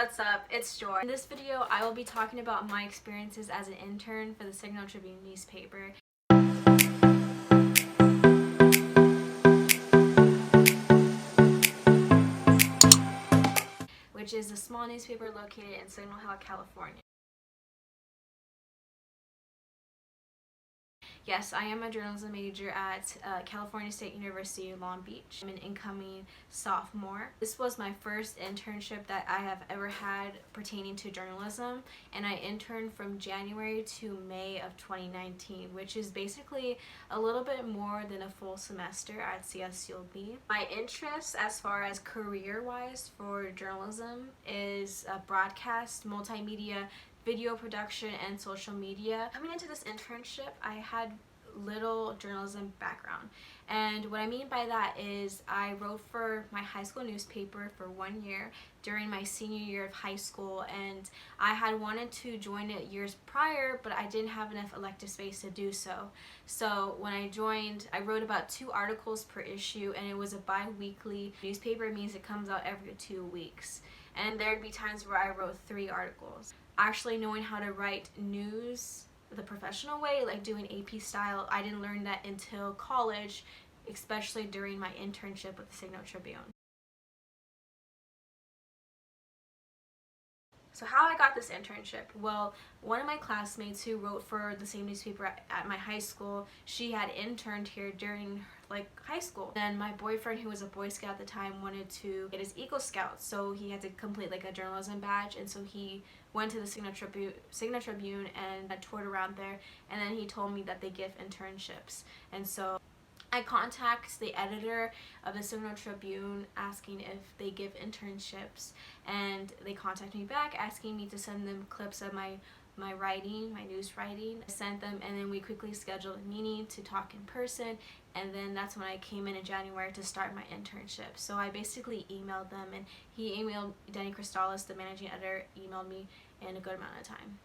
what's up? It's Joy. In this video, I will be talking about my experiences as an intern for the Signal Tribune newspaper. Which is a small newspaper located in Signal Hill, California. Yes, I am a journalism major at California State University, Long Beach. I'm an incoming sophomore. This was my first internship that I have ever had pertaining to journalism, and I interned from January to May of 2019, which is basically a little bit more than a full semester at CSULB. My interests as far as career-wise for journalism is broadcast, multimedia, video production, and social media. Coming into this internship, I had little journalism background, and what I mean by that is I wrote for my high school newspaper for 1 year during my senior year of high school, and I had wanted to join it years prior, but I didn't have enough elective space to do so. So when I joined, I wrote about 2 articles per issue, and it was a bi-weekly newspaper. It means it comes out every 2 weeks, and there'd be times where I wrote 3 articles. Actually knowing how to write news the professional way, like doing AP style, I didn't learn that until college, especially during my internship with the Signal Tribune. So how I got this internship? Well, one of my classmates who wrote for the same newspaper at my high school, she had interned here during high school. And my boyfriend, who was a Boy Scout at the time, wanted to get his Eagle Scout, so he had to complete a journalism badge, and so he went to the Signal Tribune and I toured around there, and then he told me that they give internships. And so I contact the editor of the Signal Tribune asking if they give internships, and they contact me back asking me to send them clips of my writing, my news writing. I sent them, and then we quickly scheduled a meeting to talk in person, and then that's when I came in January to start my internship. So I basically emailed them, and he emailed Denny Cristalis, the managing editor, emailed me in a good amount of time.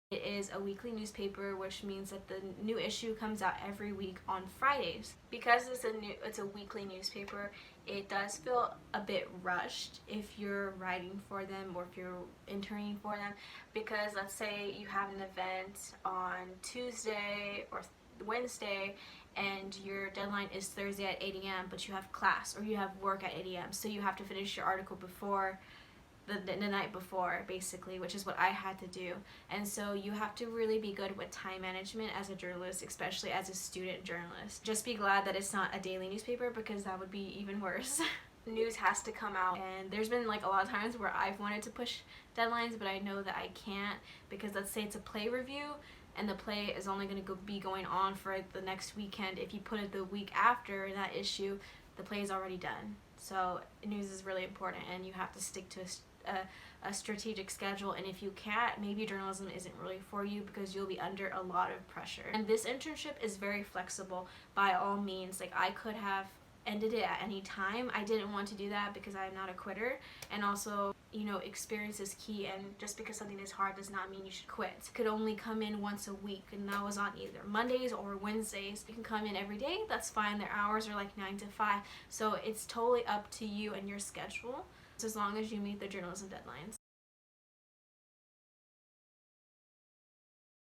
It is a weekly newspaper, which means that the new issue comes out every week on Fridays. Because it's a weekly newspaper, it does feel a bit rushed if you're writing for them or if you're interning for them, because let's say you have an event on Tuesday or Wednesday and your deadline is Thursday at 8 a.m. but you have class or you have work at 8 a.m. so you have to finish your article before the night before, basically, which is what I had to do. And so you have to really be good with time management as a journalist, especially as a student journalist. Just be glad that it's not a daily newspaper, because that would be even worse. News has to come out, and there's been a lot of times where I've wanted to push deadlines, but I know that I can't, because let's say it's a play review and the play is only going to be going on for the next weekend. If you put it the week after that issue, the play is already done. So news is really important, and you have to stick to a strategic schedule, and if you can't, maybe journalism isn't really for you, because you'll be under a lot of pressure. And this internship is very flexible by all means. I could have ended it at any time. I didn't want to do that because I'm not a quitter, and also, experience is key, and just because something is hard does not mean you should quit. You could only come in once a week, and that was on either Mondays or Wednesdays. You can come in every day, that's fine. Their hours are 9 to 5, so it's totally up to you and your schedule, as long as you meet the journalism deadlines.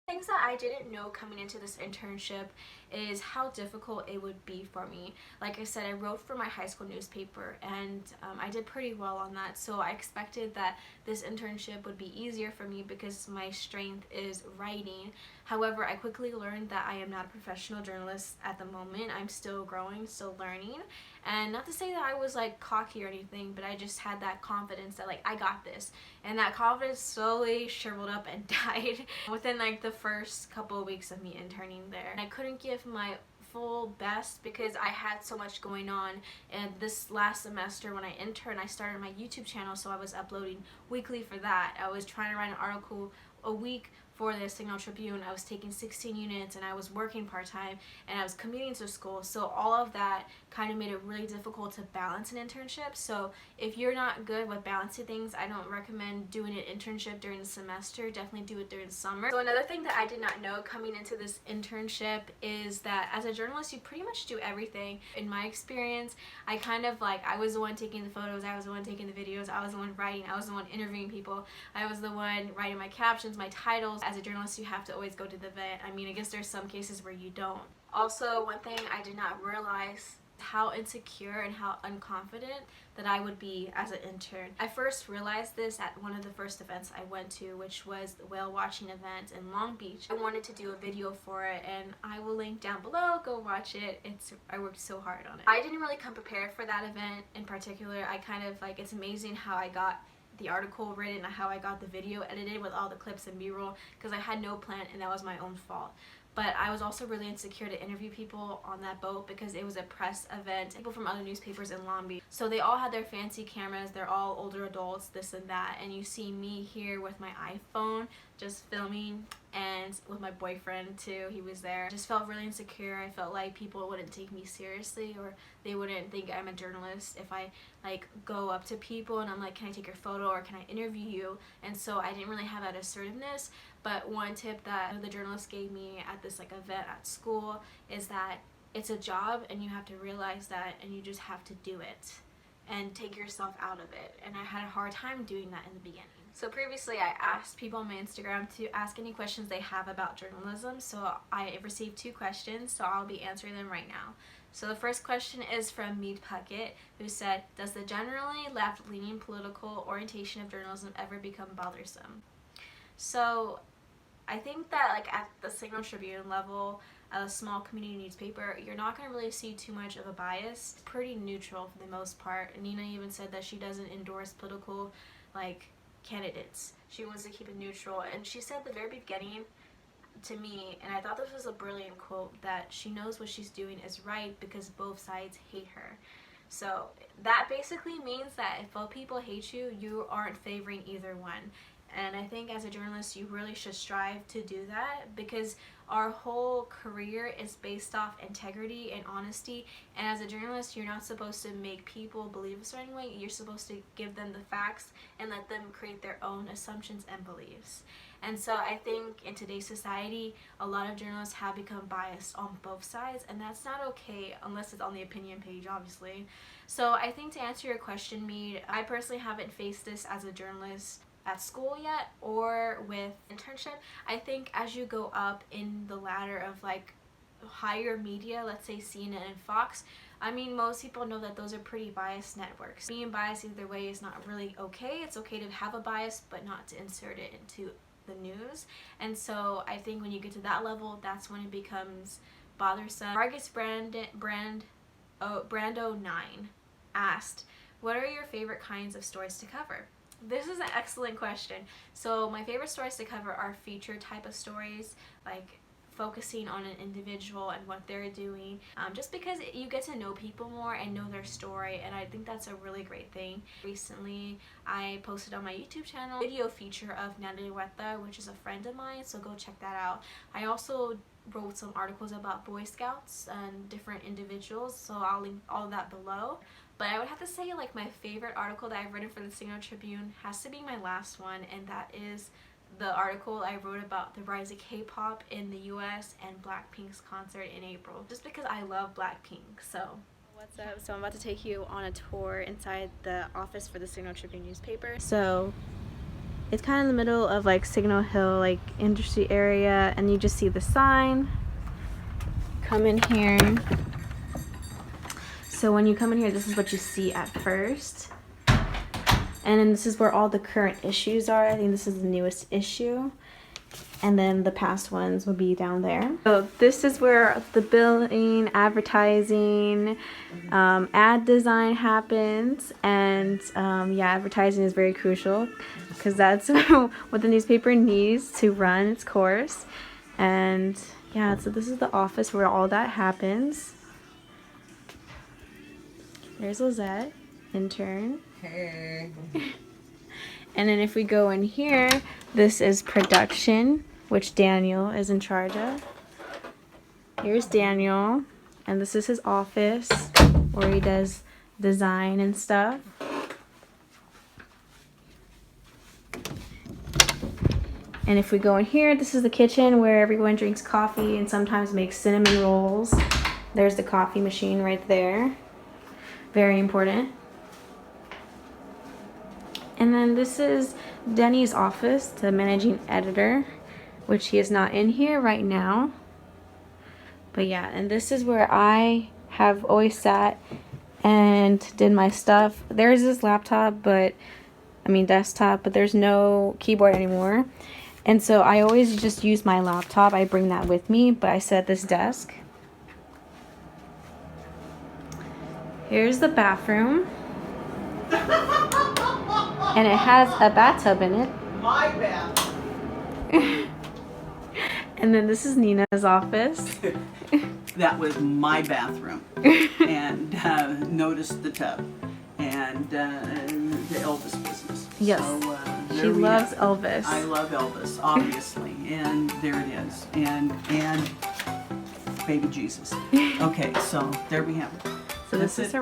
Things that I didn't know coming into this internship is how difficult it would be for me. Like I said, I wrote for my high school newspaper, and I did pretty well on that, so I expected that this internship would be easier for me because my strength is writing. However, I quickly learned that I am not a professional journalist at the moment. I'm still growing, still learning, and not to say that I was cocky or anything, but I just had that confidence that I got this, and that confidence slowly shriveled up and died within the first couple of weeks of me interning there. And I couldn't give my full best because I had so much going on, and this last semester when I interned, I started my YouTube channel, so I was uploading weekly for that. I was trying to write an article a week for the Signal Tribune, I was taking 16 units and I was working part-time and I was commuting to school. So all of that kind of made it really difficult to balance an internship. So if you're not good with balancing things, I don't recommend doing an internship during the semester. Definitely do it during the summer. So another thing that I did not know coming into this internship is that as a journalist, you pretty much do everything. In my experience, I kind of like, I was the one taking the photos, I was the one taking the videos, I was the one writing, I was the one interviewing people, I was the one writing my captions, my titles. As a journalist, you have to always go to the event. I mean, I guess there's some cases where you don't. Also, one thing I did not realize how insecure and how unconfident that I would be as an intern. I first realized this at one of the first events I went to, which was the whale watching event in Long Beach. I wanted to do a video for it, and I will link down below. Go watch it. I worked so hard on it. I didn't really come prepared for that event in particular. I kind of like, it's amazing how I got the article written and how I got the video edited with all the clips and b-roll, because I had no plan and that was my own fault. But I was also really insecure to interview people on that boat because it was a press event, people from other newspapers in Long Beach. So they all had their fancy cameras, they're all older adults, this and that, and you see me here with my iPhone just filming, and with my boyfriend too, he was there. I just felt really insecure. I felt like people wouldn't take me seriously, or they wouldn't think I'm a journalist if I like go up to people and I'm like, can I take your photo or can I interview you? And so I didn't really have that assertiveness. But one tip that the journalist gave me at this like event at school is that it's a job and you have to realize that, and you just have to do it and take yourself out of it. And I had a hard time doing that in the beginning. So previously I asked people on my Instagram to ask any questions they have about journalism. So I received 2 questions, so I'll be answering them right now. So the first question is from Mead Puckett, who said, does the generally left-leaning political orientation of journalism ever become bothersome? So I think that like at the Signal Tribune level, a small community newspaper, you're not going to really see too much of a bias. It's pretty neutral for the most part. Nina even said that she doesn't endorse political like candidates. She wants to keep it neutral. And she said at the very beginning to me, and I thought this was a brilliant quote, that she knows what she's doing is right because both sides hate her. So that basically means that if both people hate you, you aren't favoring either one. And I think as a journalist, you really should strive to do that, because our whole career is based off integrity and honesty. And as a journalist, you're not supposed to make people believe a certain way. You're supposed to give them the facts and let them create their own assumptions and beliefs. And so I think in today's society, a lot of journalists have become biased on both sides, and that's not okay unless it's on the opinion page, obviously. So I think to answer your question, Mead, I personally haven't faced this as a journalist at school yet or with internship. I think as you go up in the ladder of like higher media, let's say CNN and Fox, I mean, most people know that those are pretty biased networks. Being biased either way is not really okay. It's okay to have a bias, but not to insert it into the news. And so I think when you get to that level, that's when it becomes bothersome. Marcus Brando 9 asked, what are your favorite kinds of stories to cover? This is an excellent question. So my favorite stories to cover are feature type of stories, like focusing on an individual and what they're doing, just because you get to know people more and know their story, and I think that's a really great thing. Recently I posted on my YouTube channel a video feature of Natalie Huerta, which is a friend of mine, so go check that out. I also wrote some articles about Boy Scouts and different individuals, so I'll link all of that below. But I would have to say like my favorite article that I've written for the Signal Tribune has to be my last one, and that is the article I wrote about the rise of K-pop in the US and Blackpink's concert in April, just because I love Blackpink. So what's up? So I'm about to take you on a tour inside the office for the Signal Tribune newspaper. So it's kind of in the middle of like Signal Hill, like industry area, and you just see the sign. Come in here. So when you come in here, this is what you see at first. And then this is where all the current issues are. I think this is the newest issue. And then the past ones will be down there. So this is where the billing, advertising, ad design happens. And yeah, advertising is very crucial because that's what the newspaper needs to run its course. And yeah, so this is the office where all that happens. There's Lizette, intern. Hey. And then if we go in here, this is production. which Daniel is in charge of. Here's Daniel, and this is his office where he does design and stuff. And if we go in here, this is the kitchen where everyone drinks coffee and sometimes makes cinnamon rolls. There's the coffee machine right there. Very important. And then this is Denny's office, the managing editor, which he is not in here right now. But yeah, and this is where I have always sat and did my stuff. There's this laptop, desktop, but there's no keyboard anymore. And so I always just use my laptop. I bring that with me, but I set this desk. Here's the bathroom. And it has a bathtub in it. My bathroom. And then this is Nina's office. That was my bathroom. And notice the tub. And the Elvis business. Yes. So, she loves Elvis. I love Elvis, obviously. And there it is. And baby Jesus. Okay, so there we have it. So this is her